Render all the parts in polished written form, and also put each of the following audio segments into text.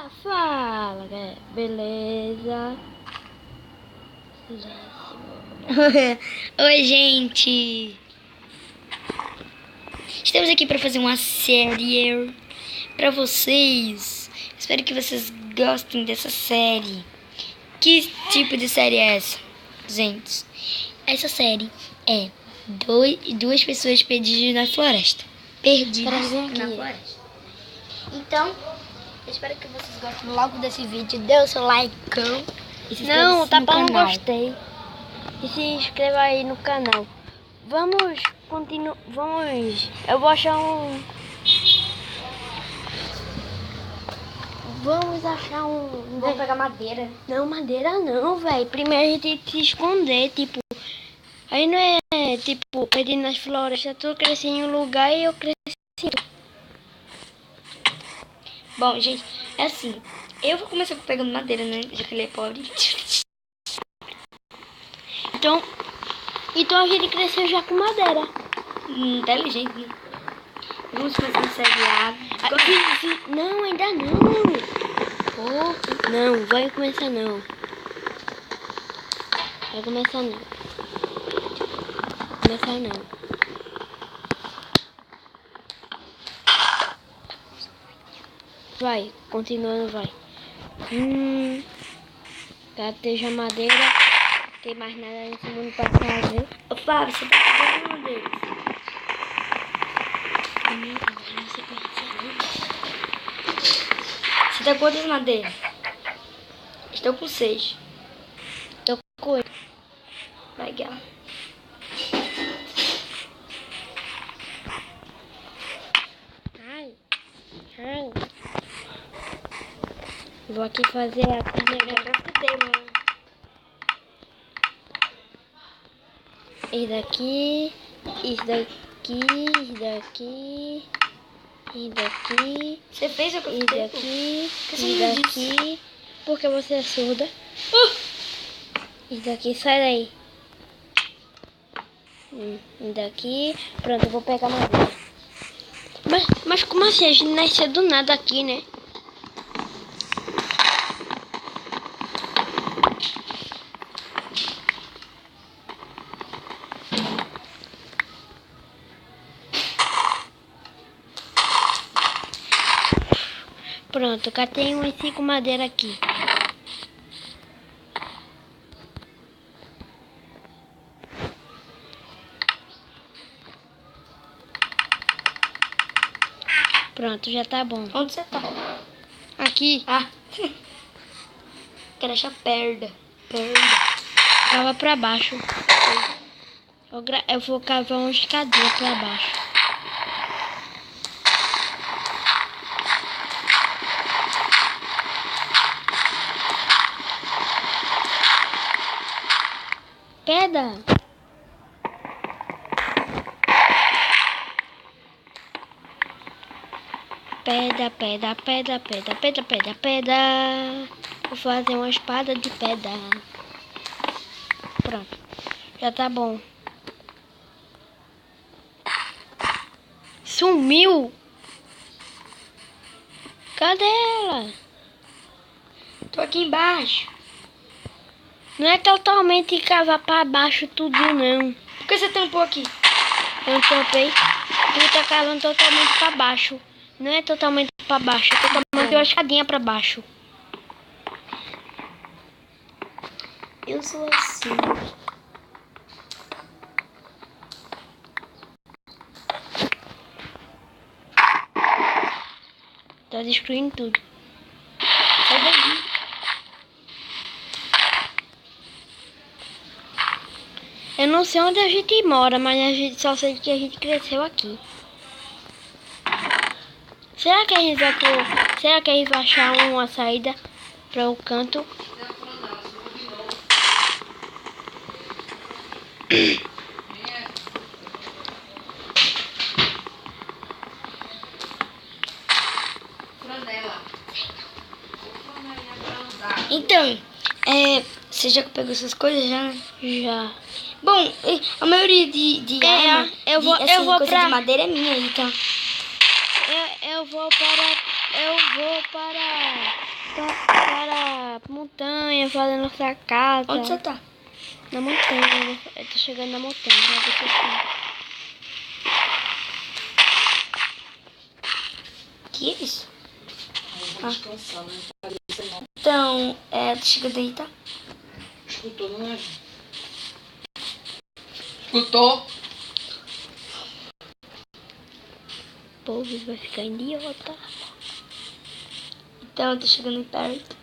Fala, beleza? Oi, gente! Estamos aqui para fazer uma série para vocês. Espero que vocês gostem dessa série. Que tipo de série é essa, gente? Essa série é duas pessoas perdidas na floresta. Perdidas na floresta. Então, eu espero que vocês gostem logo desse vídeo. Dê o seu like. Não, tá para não gostei. E se inscreva aí no canal. Vamos continuar. Eu vou achar um. Vamos achar um. Vamos pegar madeira. Não, madeira não, velho. Primeiro a gente tem que se esconder, tipo. Aí não é tipo perdido nas florestas. Tu cresci em um lugar e eu cresci. Bom, gente, é assim. Eu vou começar pegando madeira, né? Já que ele é pobre. Então a gente cresceu já com madeira. Inteligente, né? Vamos começar a série A. Não, ainda não. Não, vai começar não. Vai começar não. Começar não. Vai, continuando, vai. Cadê já madeira? Não tem mais nada nesse mundo pra fazer. Ô, Fábio, você tá pegando uma deles. Você tá com quantas madeiras? Estou com 6. Tô com 8. Legal. Ai. Vou aqui fazer a câmera. Isso daqui. Você fez o que eu Isso fiz? daqui. Que Isso você me daqui. Porque você é surda. Isso daqui, sai daí. Isso daqui. Pronto, eu vou pegar madeira. Mas como assim? A gente nasceu do nada aqui, né? Pronto, cá tem uns 5 madeiras aqui. Pronto, já tá bom. Onde você tá? Aqui. Ah. Quero achar perda. Tava pra baixo. Eu vou cavar uma escadinha pra baixo. Pedra. Pedra. Vou fazer uma espada de pedra. Pronto. Já tá bom. Sumiu. Cadê ela? Tô aqui embaixo. Não é totalmente cavar pra baixo tudo, não. Por que você tampou aqui? Eu tampei. Ele tá cavando totalmente pra baixo. Não é totalmente pra baixo. É totalmente uma escadinha pra baixo. Eu sou assim. Tá destruindo tudo. Sai daí. Eu não sei onde a gente mora, mas a gente só sei que a gente cresceu aqui. Será que a gente vai achar uma saída para o canto? Então, você já pegou essas coisas já, né? Já. Bom, a maioria de arma, eu vou coisa pra... de madeira é minha, então. Eu vou para para montanha, fazer nossa casa. Onde você tá? Na montanha. Eu tô chegando na montanha. Que é isso? Então, tá chegando aí, tá? Escutou, não é? Escutou? O povo vai ficar idiota. Então, eu tô chegando aí perto.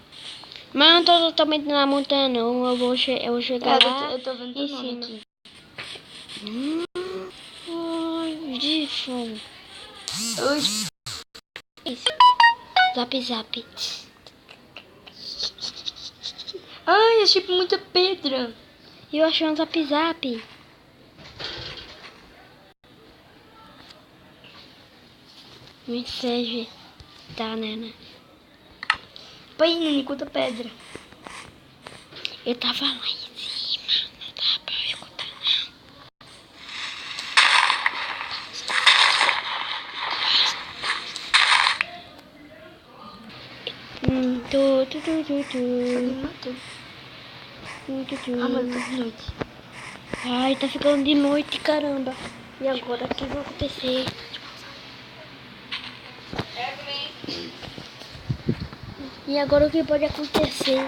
Mas não tô totalmente na montanha, não. Eu vou chegar lá Eu tô vendo teu em nome cima. aqui. Ai, Gifon. Oi. Zap, zap. Ai, achei muita pedra. Eu achei um zap, zap. Mensagem. Tá, né? Pai, não conta pedra. Eu tava lá em cima. Não dá pra eu escutar, não. Me matou. Ah, mano, tá de noite. Ai, tá ficando de noite, caramba. E agora o que vai acontecer? E agora o que pode acontecer?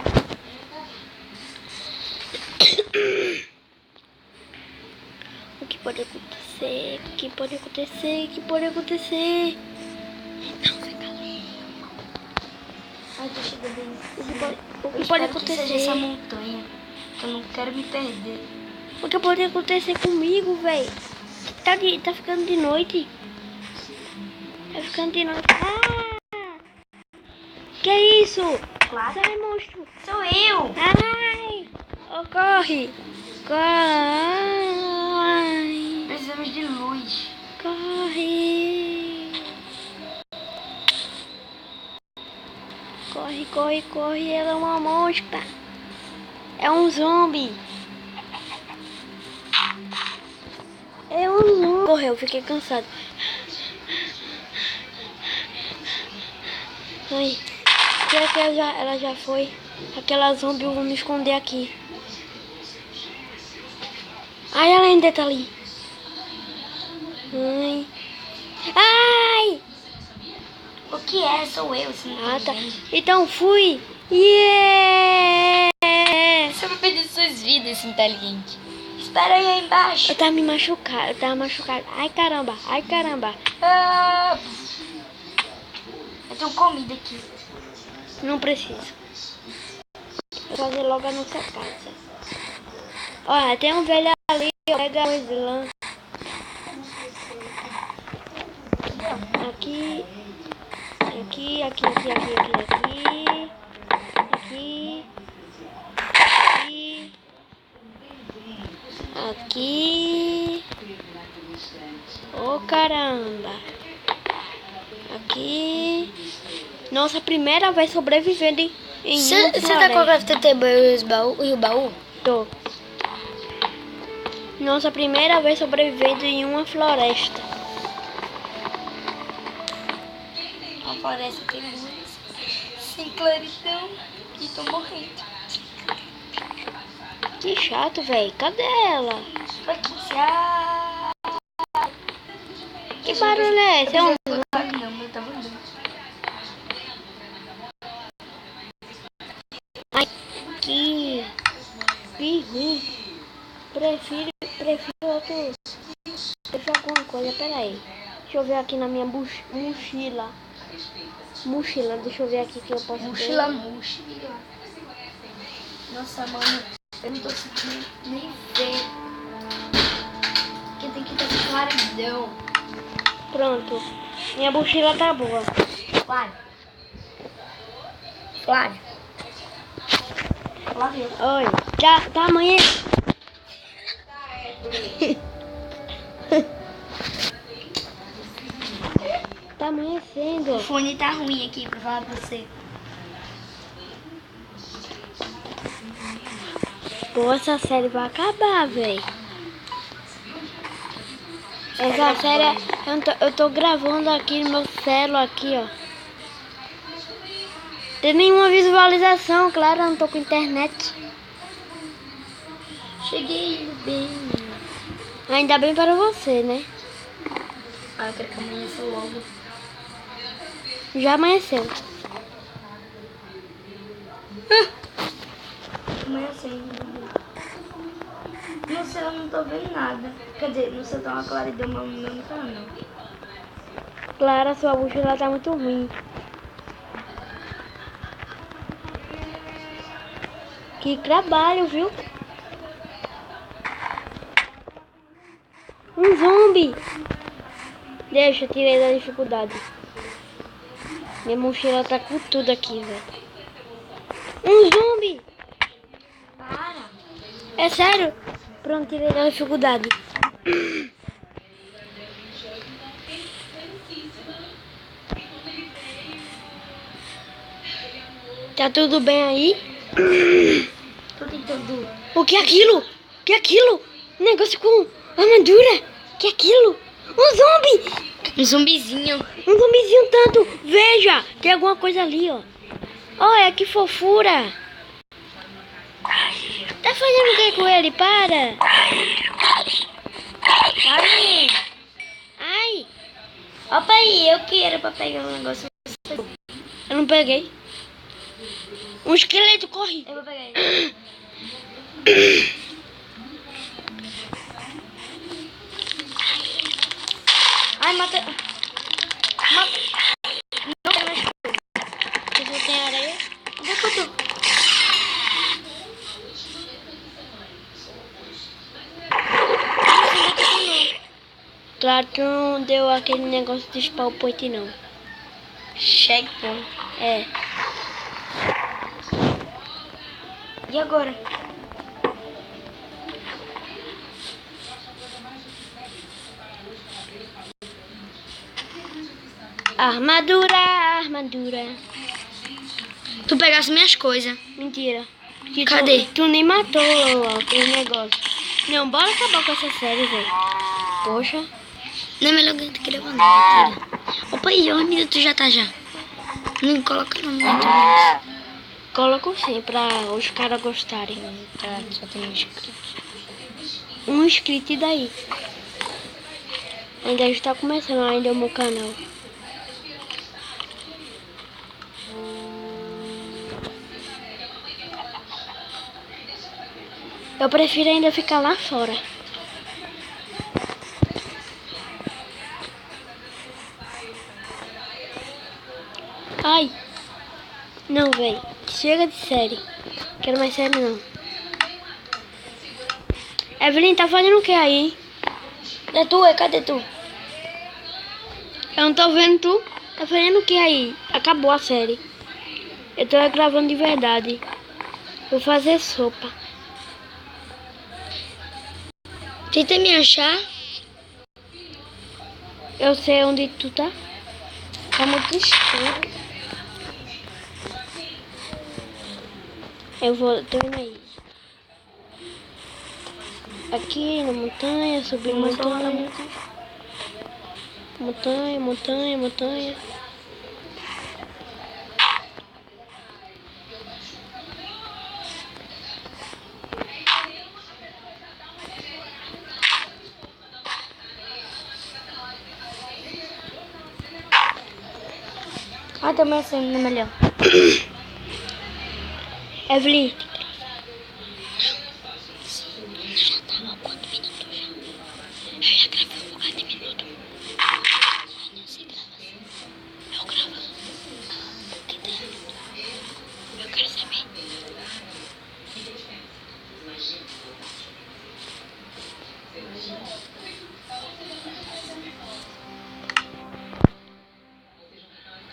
O que pode acontecer? O que pode acontecer? O que pode acontecer? Não, fica ali. Ai, tô chegando aí. O que pode Que seja acontecer? essa montanha. Eu não quero me perder. O que pode acontecer comigo, velho? Tá ficando de noite. Tá ficando de noite. Ah! Que isso? Claro. Sai, monstro. Sou eu. Ai! Oh, corre! Corre! Precisamos de luz. Corre! Corre, corre, corre. Ela é uma mosca. É um zombie. É um zombie. Correu, fiquei cansado. Ai, será que ela já foi? Aquela zombie, eu vou me esconder aqui. Ai, ela ainda tá ali. Ai. Ai! O que é? Sou eu, sim. Ah, tá. Então fui. Yeah! Você vai perder suas vidas, inteligente. Espera aí embaixo. Eu tava me machucando, eu tava machucado. Ai, caramba, ai, caramba. Ah, eu tenho comida aqui. Não preciso. Vou fazer logo a nossa casa. Olha, tem um velho ali, pega o slam. Aqui. Aqui, aqui, aqui, aqui, aqui, aqui. Aqui. Aqui. Oh, caramba. Aqui. Nossa primeira vez sobrevivendo em Você tá com a FTT e o baú? Tô. Nossa primeira vez sobrevivendo em uma floresta. A floresta tem luz. Sem claridão. E tô morrendo. Que chato, velho. Cadê ela? Aqui, já. Que barulho é esse? É um... Não, eu tava andando. Aqui. Que ruim. Prefiro outro. Prefiro alguma coisa. Pera aí. Deixa eu ver aqui na minha mochila. Mochila, deixa eu ver aqui que eu posso Mochila, mochila. Nossa, mano, eu não tô conseguindo nem ver. Porque tem que ter claridão. Pronto. Minha mochila tá boa. Flávio. Flávio. Flávio. Oi. Tá amanhã. Tá amanhecendo. O fone tá ruim aqui pra falar pra você. Pô, essa série vai acabar, velho. Essa série, eu tô gravando aqui no meu celular aqui, ó. Tem nenhuma visualização, claro, eu não tô com internet. Cheguei bem. Ainda bem para você, né? Ah, eu quero que amanheça logo. Já amanheceu. Amanheceu ainda. No céu eu não tô vendo nada. Quer dizer, no céu tá uma claridão, mas no meu não tá não. Clara, sua mochila tá muito ruim. Que trabalho, viu? Um zumbi. Deixa, tirei da dificuldade. Minha mochila tá com tudo aqui, velho. Um zumbi. Para! É sério? Pronto, tirei da dificuldade. Tá tudo bem aí? Tô tentando. O que é aquilo? O que é aquilo? Negócio com armadura? O que é aquilo? Um zumbi! Um zumbizinho. Um zumbizinho tanto! Veja! Tem alguma coisa ali, ó. Olha, que fofura! Tá fazendo o que com ele? Para! Ai! Ai! Opa aí, eu quero pra pegar um negócio. Eu não peguei. Um esqueleto, corre! Eu vou pegar ele. Ai, mata. Mata. Não tem mais coisa. Você tem areia? Onde é que eu tô? Claro que não deu aquele negócio de spawn point, não. Checkpoint. É. E agora? Armadura, armadura. Tu pegasse minhas coisas. Mentira. Que Cadê? Tu nem matou aquele negócio. Não, bora acabar com essa série, velho. Poxa. Não é melhor que tu gravar, não. Mentira. Opa aí, 1 minuto já tá já. Não coloca não muito mais. Coloco sim pra os caras gostarem. Tá, só tem um inscrito. Um inscrito e daí. Ainda está começando ainda o meu canal. Eu prefiro ainda ficar lá fora. Ai. Não, velho. Chega de série. Quero mais série não. Evelyn, tá fazendo o que aí? É tu, cadê tu? Eu não tô vendo tu. Tá fazendo o que aí? Acabou a série. Eu tô gravando de verdade. Vou fazer sopa. Tenta me achar. Eu sei onde tu tá. Tá muito escuro. Eu vou, tô indo aí. Aqui na montanha, subir montanha. Montanha, montanha, montanha. Ah, também assim, não é melhor. Evelyn, Já tava 4 minutos já. Eu ia gravar um lugar de minuto. Eu não sei gravar assim. Eu gravo. O que tem? Eu quero saber.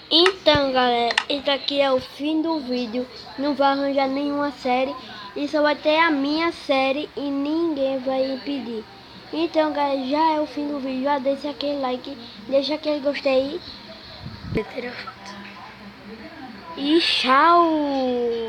então galera, esse aqui é o fim do vídeo. Não vai arranjar nenhuma série. E só vai ter a minha série e ninguém vai impedir. Então galera, já é o fim do vídeo. Já deixa aquele like, deixa aquele gostei. E tchau!